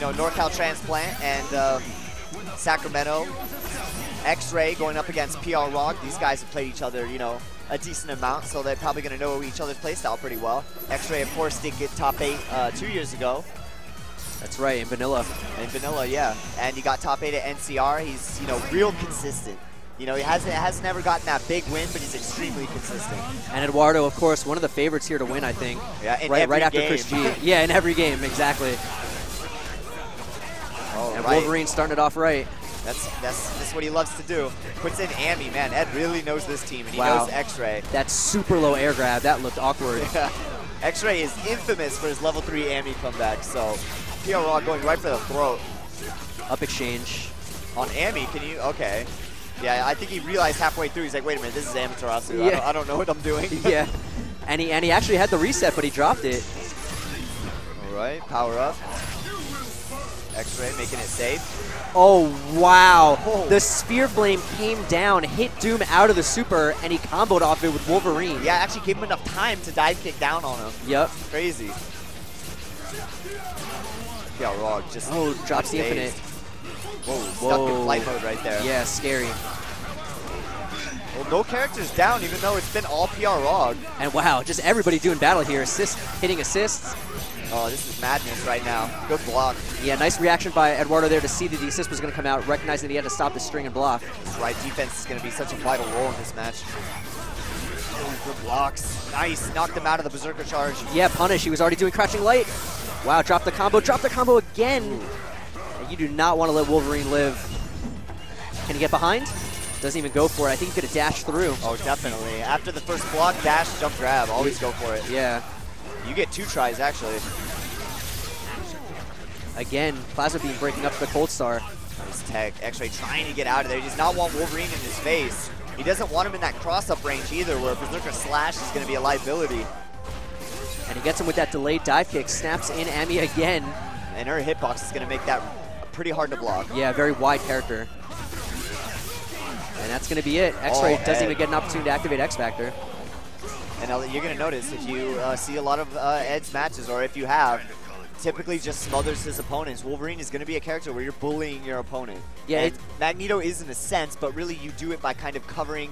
know, NorCal Transplant and Sacramento. X-Ray going up against Balrog. These guys have played each other, you know, a decent amount, so they're probably going to know each other's playstyle pretty well. X-Ray, of course, did get top 8 2 years ago. That's right, in Vanilla. In Vanilla, yeah. And he got top 8 at NCR. He's, you know, real consistent. You know, he hasn't never gotten that big win, but he's extremely consistent. And Eduardo, of course, one of the favorites here to win, I think. Yeah, right after ChisG. Yeah, in every game, exactly. Oh, and right. Wolverine starting it off right. That's what he loves to do. Puts in Amy, man. Ed really knows this team, and he knows X-Ray. That super low air grab, that looked awkward. Yeah. X-Ray is infamous for his level 3 Amy comeback, so Balrog going right for the throat. Up exchange. On Amy, can you? Okay. Yeah, I think he realized halfway through, he's like, wait a minute, this is Amaterasu. Yeah. I don't know what I'm doing. Yeah. And he actually had the reset, but he dropped it. All right, power up. X-Ray making it safe. Oh, wow. Oh. The Sphere Flame came down, hit Doom out of the super, and he comboed off it with Wolverine. Yeah, actually gave him enough time to dive kick down on him. Yep. Crazy. Balrog just drops the infinite. Whoa, stuck in flight mode right there. Yeah, scary. Well, no characters down, even though it's been all Balrog. And wow, just everybody doing battle here. Assist, hitting assists. Oh, this is madness right now. Good block. Yeah, nice reaction by Eduardo there to see that the assist was going to come out, recognizing that he had to stop the string and block. That's right, defense is going to be such a vital role in this match. Oh, good blocks. Nice, knocked him out of the Berserker charge. Yeah, punish. He was already doing crouching light. Wow, drop the combo again. And you do not want to let Wolverine live. Can he get behind? Doesn't even go for it. I think he could have dashed through. Oh, definitely. After the first block, dash, jump, grab. Always go for it. Yeah. You get 2 tries, actually. Again, Plasma Beam breaking up the Cold Star. Nice tech. X-Ray trying to get out of there. He does not want Wolverine in his face. He doesn't want him in that cross-up range either, where Berserker Slash is going to be a liability. And he gets him with that delayed dive kick, snaps in Amy again. And her hitbox is going to make that pretty hard to block. Yeah, very wide character. And that's going to be it. X-Ray doesn't even get an opportunity to activate X-Factor. And you're going to notice, if you see a lot of Ed's matches, or if you have, typically just smothers his opponents. Wolverine is going to be a character where you're bullying your opponent. Yeah, and Magneto is in a sense, but really you do it by kind of covering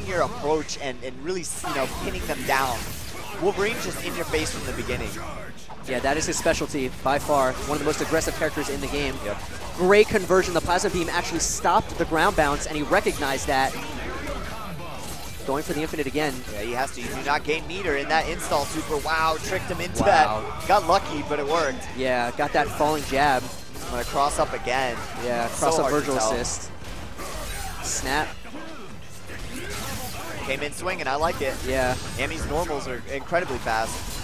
your approach and really, you know, pinning them down. Wolverine's just in your face from the beginning. Yeah, that is his specialty, by far. One of the most aggressive characters in the game. Yep. Great conversion. The Plasma Beam actually stopped the ground bounce, and he recognized that. Going for the infinite again. Yeah, he has to. You do not gain meter in that install super. Wow, tricked him into that. Got lucky, but it worked. Yeah, got that falling jab. I'm going to cross up again. Yeah, cross up Virgil assist. Snap. Came in swinging, I like it. Yeah. Amy's normals are incredibly fast.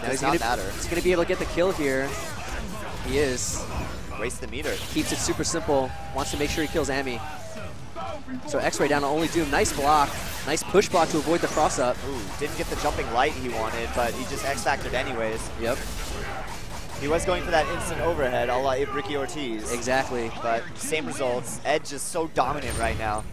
Now he's going to be able to get the kill here. He is. Waste the meter. Keeps it super simple. Wants to make sure he kills Amy. So X-Ray down to only Doom. Nice block. Nice push block to avoid the cross-up. Ooh, didn't get the jumping light he wanted, but he just X-Factored anyways. Yep. He was going for that instant overhead, a la Ricky Ortiz. Exactly. But same results. Ed just so dominant right now.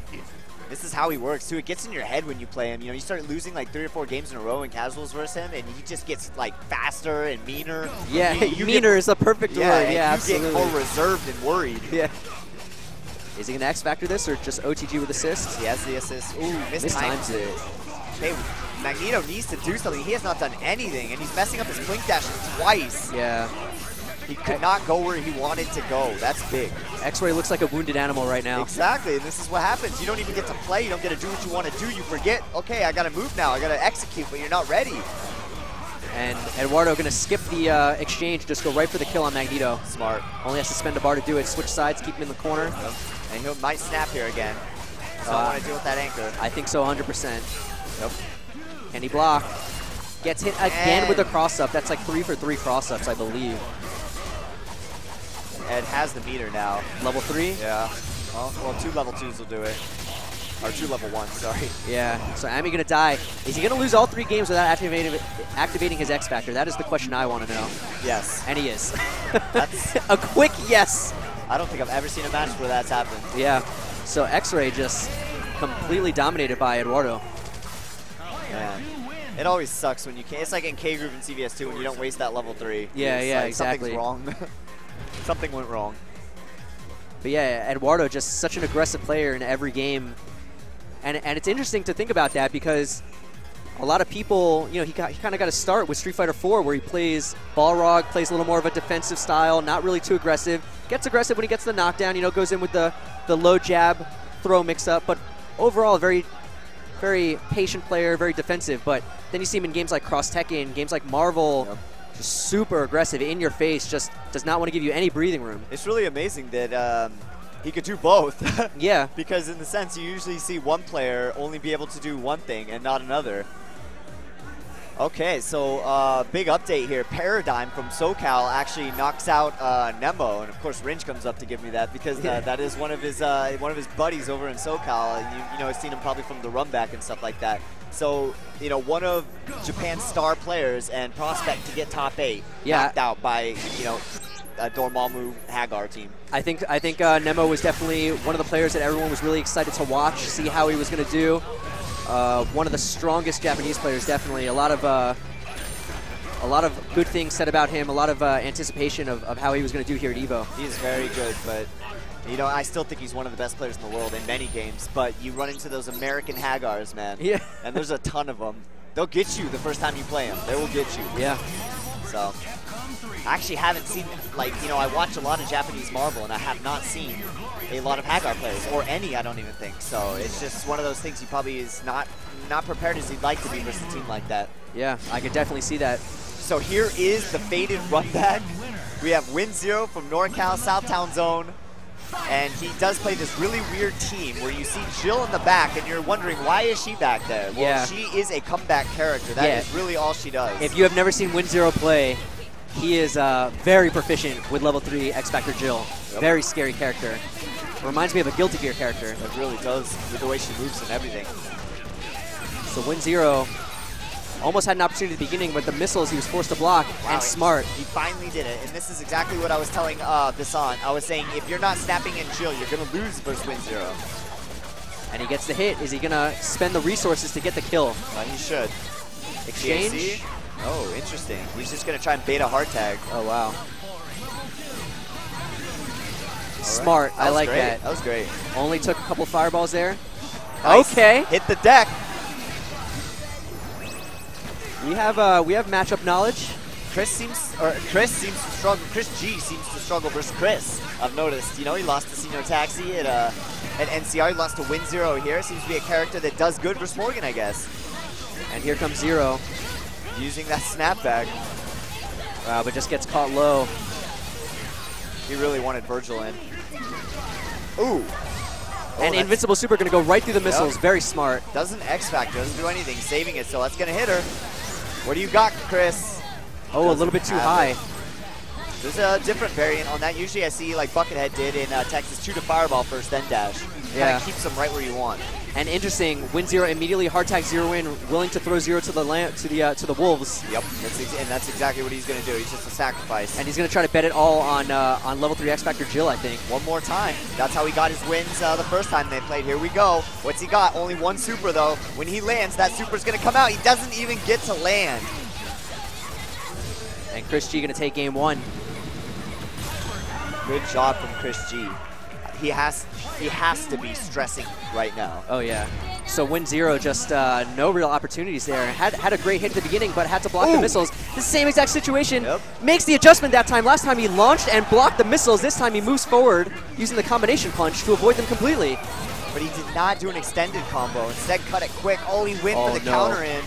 This is how he works, too. It gets in your head when you play him. You know, you start losing like 3 or 4 games in a row in casuals versus him, and he just gets like faster and meaner. Yeah, meaner is a perfect word. Yeah, you absolutely. get more reserved and worried. Yeah. Is he going to X-Factor this or just OTG with assists? He has the assist. Ooh, mistimes it. Hey, Magneto needs to do something. He has not done anything, and he's messing up his blink dash twice. Yeah. He could not go where he wanted to go. That's big. X-Ray looks like a wounded animal right now. Exactly, and this is what happens. You don't even get to play. You don't get to do what you want to do. You forget, okay, I got to move now. I got to execute, but you're not ready. And Eduardo going to skip the exchange, just go right for the kill on Magneto. Smart. Only has to spend a bar to do it. Switch sides, keep him in the corner. Yep. And he might snap here again. So I want to deal with that anchor. I think so, 100%. Yep. Can he block? Gets hit again with a cross-up. That's like 3 for 3 cross-ups, I believe. Ed has the meter now. Level 3? Yeah. Well, 2 level 2s will do it. Or 2 level 1s, sorry. Yeah, so Amy going to die. Is he going to lose all 3 games without activating his X-Factor? That is the question I want to know. Yes. And he is. That's a quick yes. I don't think I've ever seen a match where that's happened. Yeah. So X-Ray just completely dominated by Eduardo. Man. It always sucks when you can't. It's like in K group and CVS2 when you don't waste that level 3. Yeah, yeah, like exactly. Something's wrong. Something went wrong. But yeah, Eduardo just such an aggressive player in every game. And it's interesting to think about that because a lot of people, you know, he kind of got to start with Street Fighter 4 where he plays Balrog, plays a little more of a defensive style, not really too aggressive. Gets aggressive when he gets the knockdown, you know, goes in with the low jab, throw mix-up. But overall, very patient player, very defensive. But then you see him in games like Cross Tekken, games like Marvel, yep. Just super aggressive, in your face, just does not want to give you any breathing room. It's really amazing that he could do both. Yeah. Because in the sense, you usually see one player only be able to do one thing and not another. Okay, so big update here. Paradigm from SoCal actually knocks out Nemo, and of course Ringe comes up to give me that because that is one of his buddies over in SoCal. And you know, I've seen him probably from the run back and stuff like that. So you know, one of Japan's star players and prospect to get top 8, knocked out by Dormammu Hagar team. I think Nemo was definitely one of the players that everyone was really excited to watch, see how he was going to do. One of the strongest Japanese players, definitely. A lot of good things said about him. A lot of anticipation of how he was going to do here at EVO. He is very good, but you know, I still think he's one of the best players in the world in many games. But you run into those American Hagars, man. Yeah. And there's a ton of them. They'll get you the first time you play them. They will get you. Yeah. So I actually haven't seen, like, you know, I watch a lot of Japanese Marvel, and I have not seen a lot of Hagar players, or any, I don't even think. So it's just one of those things he probably is not prepared as he'd like to be versus a team like that. Yeah, I could definitely see that. So here is the faded run back. We have WindZero from NorCal, Southtown Zone. And he does play this really weird team where you see Jill in the back and you're wondering, why is she back there? Well, she is a comeback character. That is really all she does. If you have never seen WindZero play, he is very proficient with level 3 X Factor Jill. Yep. Very scary character. Reminds me of a Guilty Gear character. It really does, with the way she moves and everything. So WindZero almost had an opportunity at the beginning, but the missiles he was forced to block, and smart. He finally did it, and this is exactly what I was telling Visan. I was saying, if you're not snapping in Jill, you're going to lose versus WindZero. And he gets the hit. Is he going to spend the resources to get the kill? He should. Exchange? GAC? Oh, interesting. He's just going to try and bait a hard tag. Oh, wow. Smart. I like that. That was great. Only took a couple fireballs there. Nice. Okay. Hit the deck. We have matchup knowledge. Chris G seems to struggle versus Chris. I've noticed. You know, he lost to Senior Taxi at NCR. He lost to WindZero here. Seems to be a character that does good versus Morgan, I guess. And here comes Zero. Using that snapback. Wow, but just gets caught low. He really wanted Virgil in. Ooh. And Invincible Super going to go right through the missiles. Yep. Very smart. Doesn't X Factor, doesn't do anything, saving it, so that's going to hit her. What do you got, Chris? Oh, a little bit too high. There's a different variant on that. Usually I see, like Buckethead did in Texas, shoot a fireball first, then dash. Kind of keeps them right where you want. And interesting, WindZero immediately hard tag Zero in, willing to throw Zero to the wolves. Yep, and that's exactly what he's going to do. He's just a sacrifice. And he's going to try to bet it all on level 3 X Factor Jill, I think. One more time. That's how he got his wins the first time they played. Here we go. What's he got? Only one super, though. When he lands, that super's going to come out. He doesn't even get to land. And Chris G going to take game 1. Good job from Chris G. He has to be stressing right now. Oh, yeah. So WindZero just no real opportunities there. Had a great hit at the beginning, but had to block the missiles. The same exact situation. Yep. Makes the adjustment that time. Last time he launched and blocked the missiles. This time he moves forward using the combination punch to avoid them completely. But he did not do an extended combo. Instead, cut it quick. Oh, he went for the counter in.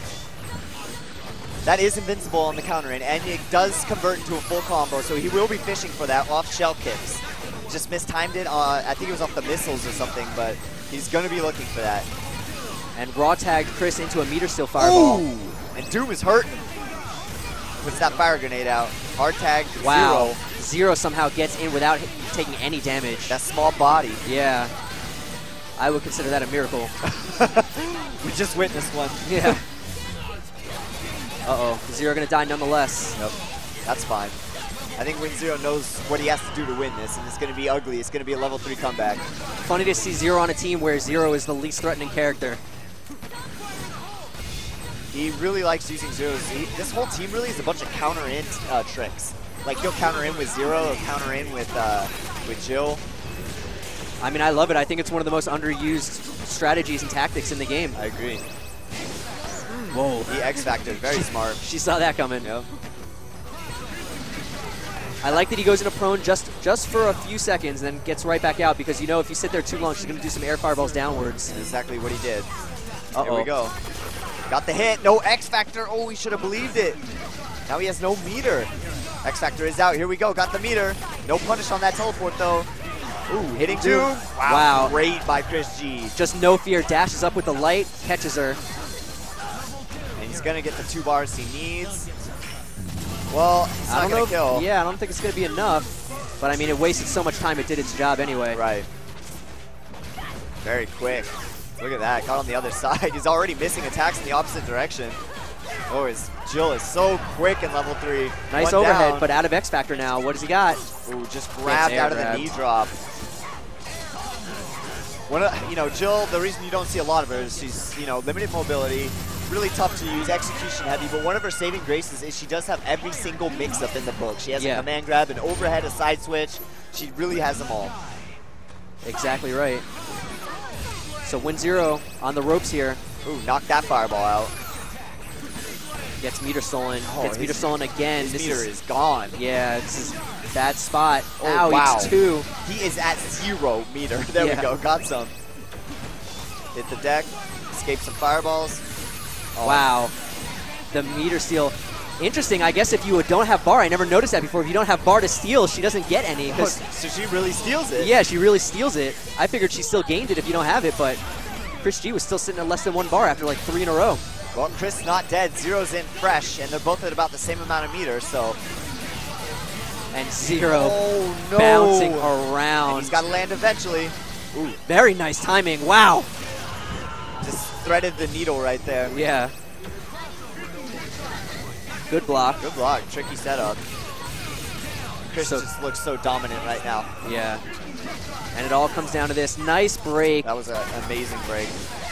That is invincible on the counter in, and it does convert into a full combo, so he will be fishing for that off shell kicks. Just mistimed it. I think it was off the missiles or something, but he's going to be looking for that. And raw tagged Chris into a meter still fireball. Ooh. And Doom is hurting. Puts that fire grenade out. Hard tag Zero. Zero somehow gets in without taking any damage. That small body. Yeah. I would consider that a miracle. We just witnessed one. Yeah. Uh-oh. Zero going to die nonetheless. Yep. That's fine. I think WindZero knows what he has to do to win this, and it's going to be ugly. It's going to be a level 3 comeback. Funny to see Zero on a team where Zero is the least threatening character. He really likes using zeros. This whole team really is a bunch of counter-in tricks. Like, he'll counter in with Zero, he'll counter in with Jill. I mean, I love it. I think it's one of the most underused strategies and tactics in the game. I agree. Whoa. The X Factor, very smart. She saw that coming. Yep. I like that he goes into prone just for a few seconds and then gets right back out, because you know if you sit there too long, she's going to do some air fireballs downwards. That's exactly what he did. Here we go. Got the hit. No X Factor. Oh, we should have believed it. Now he has no meter. X Factor is out. Here we go. Got the meter. No punish on that teleport, though. Ooh, hitting two. Wow. Great by ChisG. Just no fear. Dashes up with the light. Catches her. And he's going to get the 2 bars he needs. Well, it's not going to kill. Yeah, I don't think it's going to be enough. But, I mean, it wasted so much time. It did its job anyway. Right. Very quick. Look at that. Got on the other side. He's already missing attacks in the opposite direction. Oh, his Jill is so quick in level 3. Nice overhead, but out of X Factor now. What does he got? Ooh, just grabbed out of the knee drop. You know, Jill, the reason you don't see a lot of her is she's, you know, limited mobility, really tough to use, execution heavy, but one of her saving graces is she does have every single mix-up in the book. She has a command grab, an overhead, a side switch. She really has them all. Exactly right. So WindZero on the ropes here. Ooh, knocked that fireball out. Gets meter stolen. Gets meter stolen again. This meter is gone. Yeah, this is bad spot. Oh, ow, wow. He's 2. He is at 0 meter. There we go. Got some. Hit the deck. Escape some fireballs. Oh. Wow. The meter steal. Interesting. I guess if you don't have bar, I never noticed that before. If you don't have bar to steal, she doesn't get any. Oh, so she really steals it. Yeah, she really steals it. I figured she still gained it if you don't have it, but ChisG was still sitting at less than 1 bar after like 3 in a row. Well, Chris not dead. Zero's in fresh, and they're both at about the same amount of meters, so. And Zero bouncing around. And he's got to land eventually. Ooh, very nice timing. Wow. Just threaded the needle right there. Yeah. Good block. Good block. Tricky setup. Chris just looks so dominant right now. Yeah. And it all comes down to this nice break. That was an amazing break.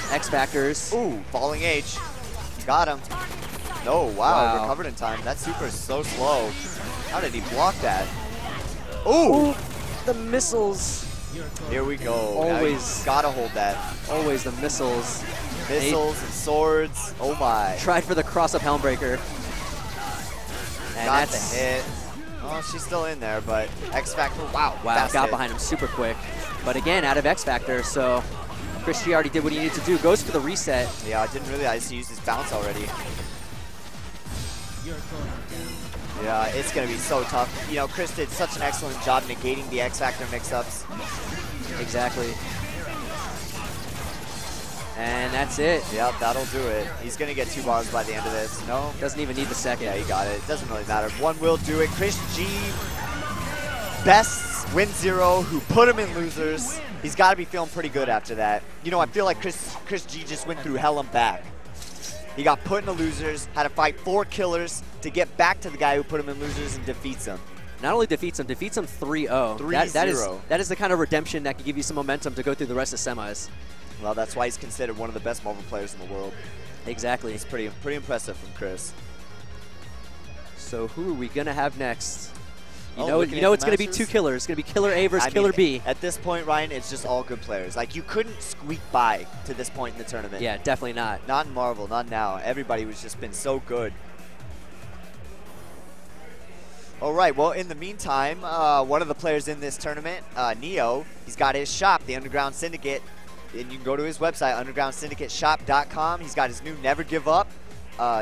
X Factors. Ooh, falling H. Got him. No, wow, recovered in time. That super is so slow. How did he block that? Ooh! The missiles. Here we go. Always. Gotta hold that. Always the missiles. Missiles and swords. Oh my. Tried for the cross-up Helmbreaker. And got the hit. Oh, she's still in there, but X Factor, wow. Got behind him super quick. But again, out of X Factor, so ChisG already did what he needed to do. Goes for the reset. Yeah, I didn't realize he used his bounce already. Yeah, it's going to be so tough. You know, Chris did such an excellent job negating the X Factor mix-ups. Exactly. And that's it. Yep, that'll do it. He's going to get 2 bars by the end of this. No? Doesn't even need the second. Yeah, he got it. It doesn't really matter. 1 will do it. ChisG bests WindZero, who put him in losers. He's got to be feeling pretty good after that. You know, I feel like ChisG just went through hell and back. He got put in the losers, had to fight 4 killers to get back to the guy who put him in losers and defeats him. Not only defeats him 3-0. 3-0. That is the kind of redemption that can give you some momentum to go through the rest of semis. Well, that's why he's considered one of the best Marvel players in the world. Exactly. It's pretty impressive from Chris. So who are we going to have next? You know it's going to be 2 killers. It's going to be Killer A versus Killer B. At this point, Ryan, it's just all good players. Like, you couldn't squeak by to this point in the tournament. Yeah, definitely not. Not in Marvel, not now. Everybody was just been so good. All right, well, in the meantime, one of the players in this tournament, Neo, he's got his shop, the Underground Syndicate. And you can go to his website, undergroundsyndicateshop.com. He's got his new Never Give Up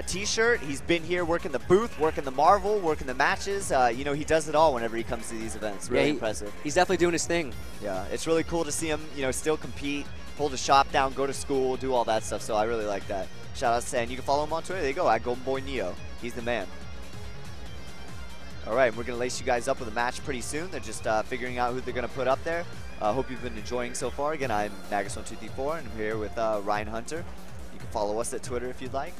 t-shirt. He's been here working the booth, working the Marvel, working the matches. You know, he does it all whenever he comes to these events. Really impressive. He's definitely doing his thing. Yeah, it's really cool to see him, you know, still compete, hold a shop down, go to school, do all that stuff. So I really like that. Shout out to, and you can follow him on Twitter. There you go, at Golden Boy Neo. He's the man. All right, we're going to lace you guys up with a match pretty soon. They're just figuring out who they're going to put up there. Hope you've been enjoying so far. Again, I'm Magus1234, and I'm here with Ryan Hunter. You can follow us at Twitter if you'd like.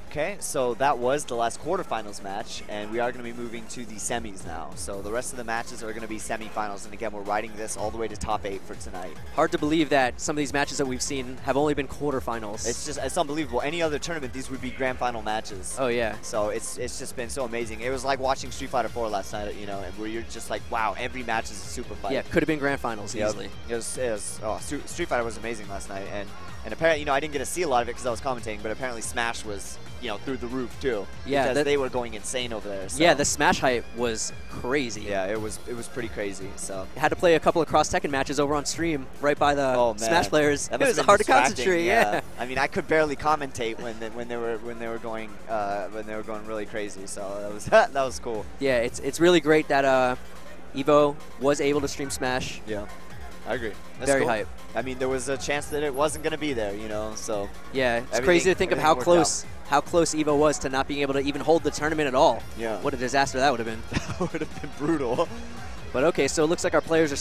Okay, so that was the last quarterfinals match, and we are going to be moving to the semis now. So the rest of the matches are going to be semifinals, and again, we're riding this all the way to top 8 for tonight. Hard to believe that some of these matches that we've seen have only been quarterfinals. It's unbelievable. Any other tournament, these would be grand final matches. Oh yeah. So it's just been so amazing. It was like watching Street Fighter 4 last night, you know, and where you're just like, wow, every match is a super fight. Yeah, could have been grand finals easily. Street Fighter was amazing last night, and apparently, you know, I didn't get to see a lot of it because I was commentating, but apparently Smash was, you know, through the roof too. Yeah, because they were going insane over there. So. Yeah, the Smash hype was crazy. Yeah, it was pretty crazy. So had to play a couple of cross Tekken matches over on stream right by the Smash players. It was hard to concentrate. Yeah. I mean, I could barely commentate when they were going really crazy. So that was that was cool. Yeah, it's really great that EVO was able to stream Smash. Yeah. I agree. That's Very cool. hype. I mean, there was a chance that it wasn't going to be there, you know, so. Yeah, it's crazy to think of how close EVO was to not being able to even hold the tournament at all. Yeah. What a disaster that would have been. That would have been brutal. But okay, so it looks like our players are